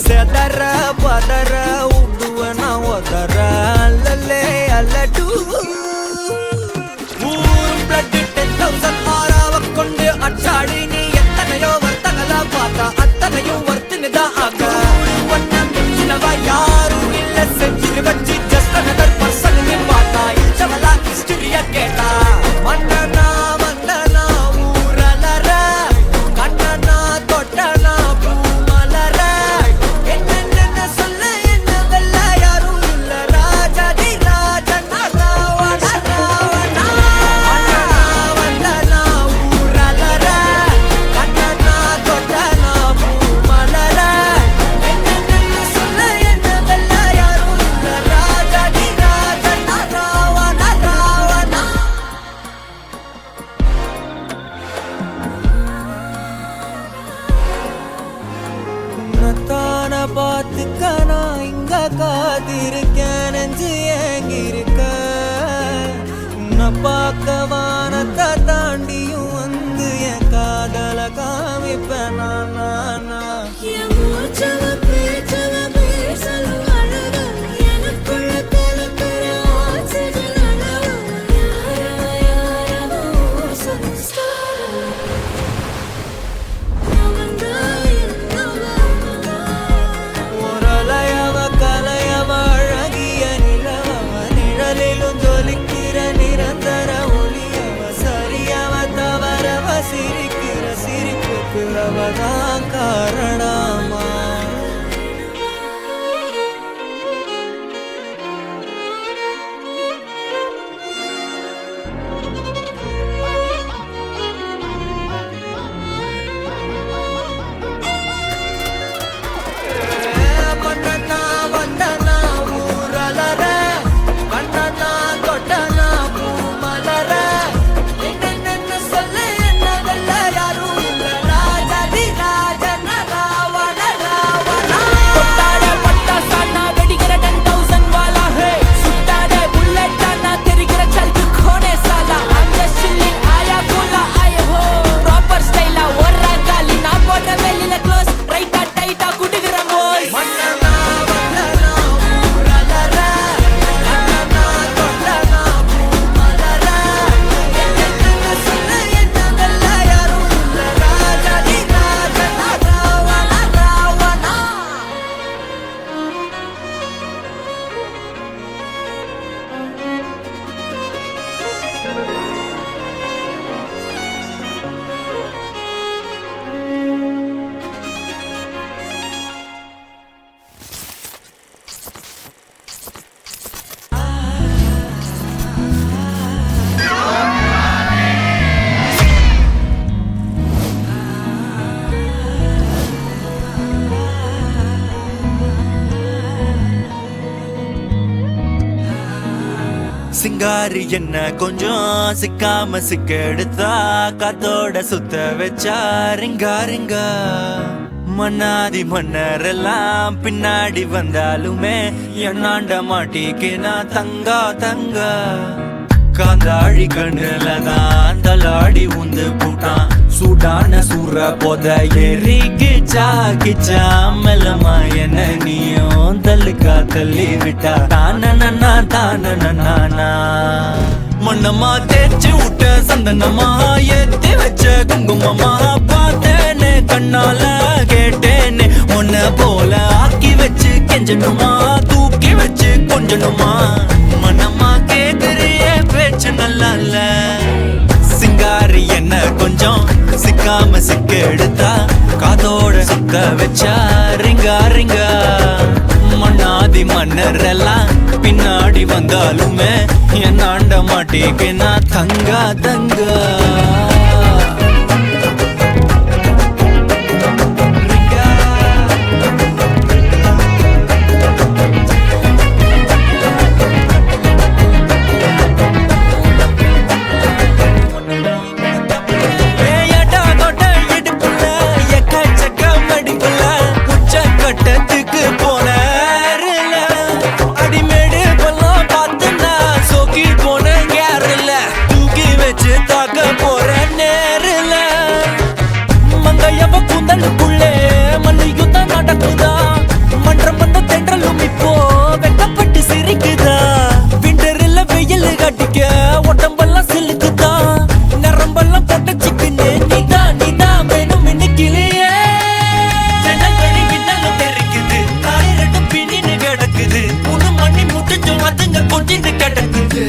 செதற பதற உடுவனா ஒதற அல்லலே அல்லடு ஊரும் பிளட் 10,000 ஆறாவ கொண்டு அச்சாடி நீ எத்தனையோ வர்த்தங்களா பார்த்தா அத்தனையும் வர்த்தினுதான் ஆக ஒன்ன மிஞ்சினவா யாரும் இல்ல செஞ்சு வச்சு ஜஸ்ட் அனதர் பர்சன் நீ பார்த்தா இச்சவலா ஹிஸ்டரிய கேட்டா மன்னனா வந்தனா ஊரலற கண்ணனா தொட்டனா பூமலற என்ன சொல்ல என்ன வெல்ல யாரும் இல்ல ராஜாதி ராஜனா ராவண ராவணா மன்னனா வந்தனா ஊரலற கண்ணனா தொட்டனா பூமலற என்ன சொல்ல என்ன வெல்ல யாரும் இல்ல ராஜாதி ராஜனா ராவண ராவணா உன்னத்தான பார்த்துக்க நான் இங்க காத்திருக்கேன் நெஞ்சு ஏங்கிருக்க உன்னை பார்க்க வானத்தை தாண்டியும் வந்து என் காதல காமிப்பேன் நான் ஒரலையவ கலையவ அழகிய நிலவ நிழலிலும் ஜொலிக்கிற நிரந்தர ஒளியவ சரியவ தவறவ சிரிக்கிற சிரிப்புக்கு அவதான் காரணமா மன்னனா வந்தனா ஊரலற கண்ணனா தொட்டனா பூமலற என்ன சொல்ல என்ன வெல்ல யாரும் இல்ல ராஜாதி ராஜனா ராவண ராவணா கொட்டாட பட்டாசானா வெடிக்கிற 10,000 வாலா ஹே சுட்டாட புல்லட்டானா தெரிகிற சல்கு கோனே சாலா அந்த சில்லி ஆயா கோலா ஆய ஹோ ப்ராப்பர் ஸ்டைலா ஒரா காலி நான் போடுற வெளியில க்ளோஸ் ரைட்டா டைட்டா குடுகிற போய் மன்னனா வந்தனா ஊரலற கண்ணனா தொட்டனா பூமலற என்ன சொல்ல என்ன வெல்ல யாரும் இல்ல ராஜாதி ராஜனா ராவண ராவணா சிங்காரி என்ன கொஞ்சம் சிக்காம சிக்க எடுத்தா காத்தோட சுத்த வச்சா ரிங்கா ரிங்கா மன்னாதி மன்னரெல்லாம் பின்னாடி வந்தாலுமே என்னாண்ட மாட்டிக்கு நான் தங்கா தங்கா காந்தாழி கண்ணுல தான் தலாடி உந்து போட்டான் சூடான சூற போத ஏறி கிச்சா கிச்சா மெல்லமா என்ன நீயும் தள்ளுக்கா தள்ளி விட்டா தானனா தானனா மண்ணமா தேய்ச்சி விட்ட சந்தனமா ஏத்தி வச்ச குங்குமமா பார்த்தேன்னு கண்ணால கேட்டேன்னு உன்ன போல ஆக்கி வச்சு கெஞ்சணுமா தூக்கி வச்சு கொஞ்சணுமா மனமா கேக்குறிய பேச்சு நல்லா இல்ல சிங்காரி என்ன கொஞ்சம் சிக்காம சிக்க எடுத்தா காதோட சுத்த வச்சா ரிங்கா ரிங்கா மண்ணாதி மன்னர் எல்லாம் பின்னாடி வந்தாலுமே என்னாண்ட மாட்டேக்கு நான் தங்கா தங்கா கூந்தலுக்குள்ளே மல்லியுத்தம் நடக்குதா மன்றம் வந்த தென்றலும் இப்போ வெக்கப்பட்டு சிரிக்குதா விண்டரில் வெயில் கட்டிக்க உடம்பெல்லாம் சிலுக்குதா நரம்பெல்லாம் பொட்டச்சிக்குன்னு நீதான் வேணும் இன்னைக்கிலேயே ஜன்னல்வழி மின்னலும் தெரிக்குது காரிரட்டும் பின்னின்னு கிடக்குது 3 மணி முட்டுச்சும் அதுங்க கொஞ்சின்னு கிடக்குது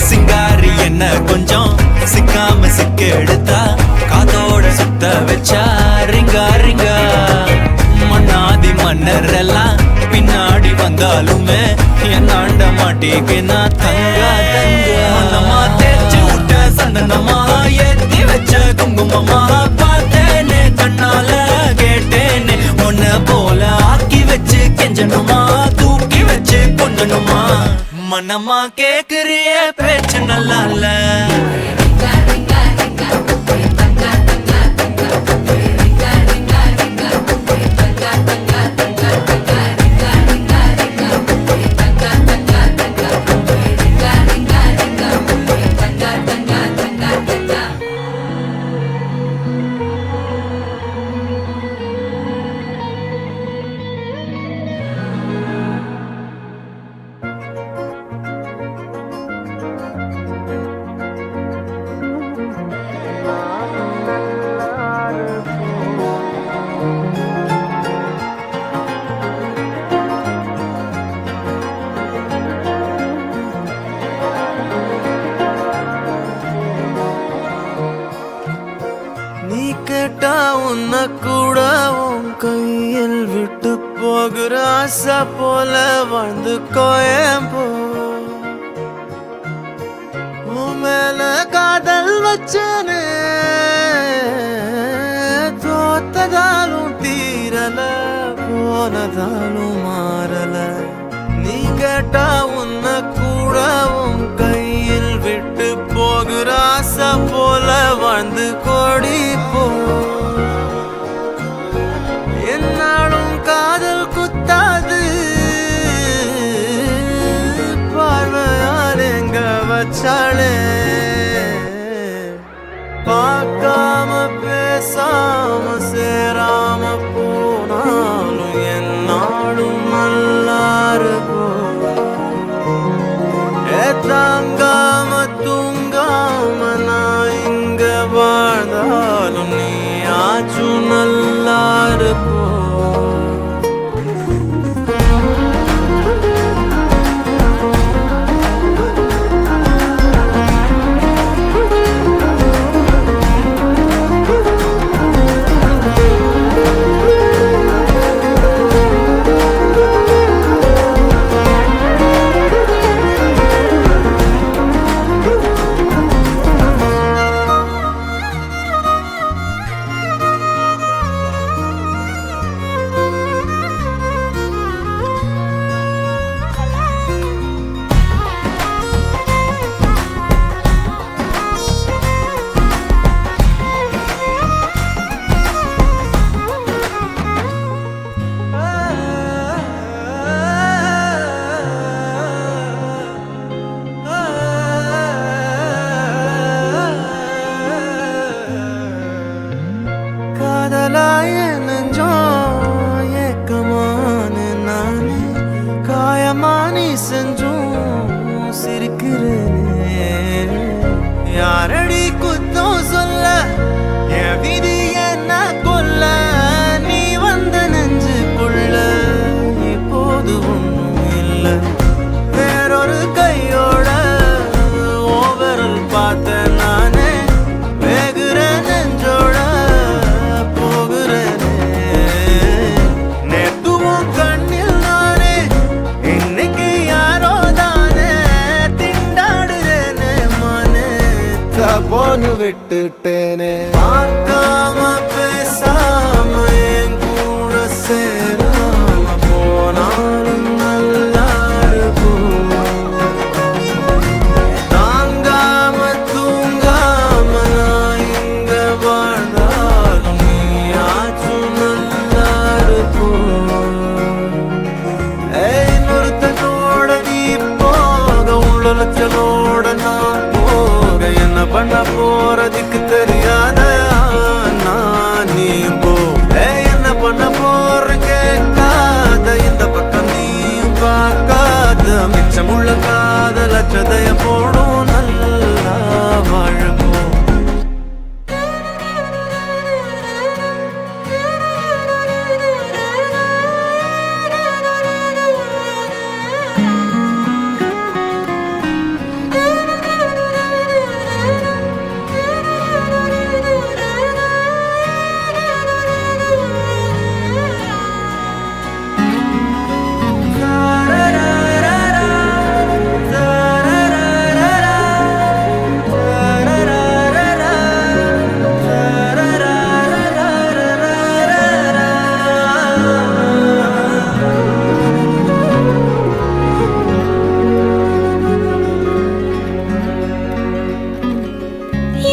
சிங்காரி என்ன கொஞ்சம் சிக்காம சிக்க எடுத்தா காதோட சுத்த வச்சா ரிங்கா ரிங்கா மன்னாதி மன்னர் எல்லாம் பின்னாடி வந்தாலுமே என்னாண்ட மாட்டேக்கு நான் தங்கா மன்னமா தேய்ச்சி விட்ட சந்தனமா ஏத்தி வச்ச குங்குமமா பார்த்தேனே கண்ணால கேட்டேனே உன்ன போல ஆக்கி வச்சு கெஞ்சணுமா தூக்கி வச்சு கொஞ்சணுமா மனமா கேக்குறிய பேச்சு நல்லா இல்ல நீ கேட்டா உன்ன கூட உன் கையில் விட்டு போகிற ஆசை போல வாழ்ந்து கோயம்போ உன் மேல காதல் வச்சனே தோத்ததாலும் தீரல போனதாலும் மாறல நீ கேட்டா உன்ன கூட உன் கையில் விட்டு போகிற ஆசை போல வாழ்ந்து கோடி போ என்னாலும் காதல் குத்தாது பார்வையால் எங்க வச்சாளே பார்க்காம பேசாம சேராம போனாலும் என்னாலும் நல்லா இருக்கும் தாங்காம தூங்காம நான் இங்க வாழ்ந்தாலும் நீ ஆச்சும் நல்லா இருப்போ காதலாய நெஞ்சோம் ஏக்கமான நானே காயமானி செஞ்சும் சிரிக்கிறேனே யாரடி குத்தம் சொல்ல என் விதி என்ன கொல்ல நீ வந்த நெஞ்சுக்குள்ள இப்போது ஒன்றும் இல்லை வேறொரு கையோட ஓவரல் பார்த்த நானே வேகுற நெஞ்சோட போகிறேனே நேத்துவும் கண்ணில் நானே இன்னைக்கு யாரோ தானே திண்டாடுறேனே மானே தப்போன்னு விட்டுட்டேனே பார்க்காம பேசாம என் கூட சேராம போனாலும் நல்லா இருக்கும் தாங்காம தூங்காம நான் இங்க வாழ்ந்தாலும் நீ ஆச்சும் நல்லா இருக்கும் இன்னொருத்தனோட நீ போக உள்ளச்சலோட நான் போக என்ன பண்ண போ போடும் நல்லா வாழ்வோம்.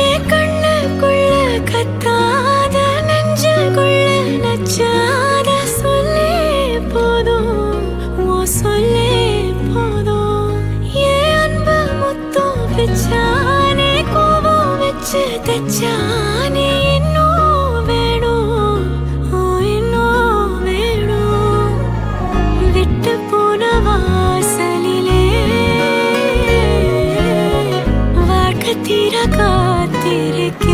என் கண்ணுக்குள்ள கத்தாத நெஞ்சுக்குள்ள நச்சாத சொல்லே போதும், உன் சொல்லே போதும். என் அன்பு முத்தம் பிச்சானே, கோபம் வச்சு தச்சானே, இன்னும் வேணும், ஓ இன்னும் வேணும். விட்டு போன வாசலிலே வாழ்க்கை தீர காத்திருக்க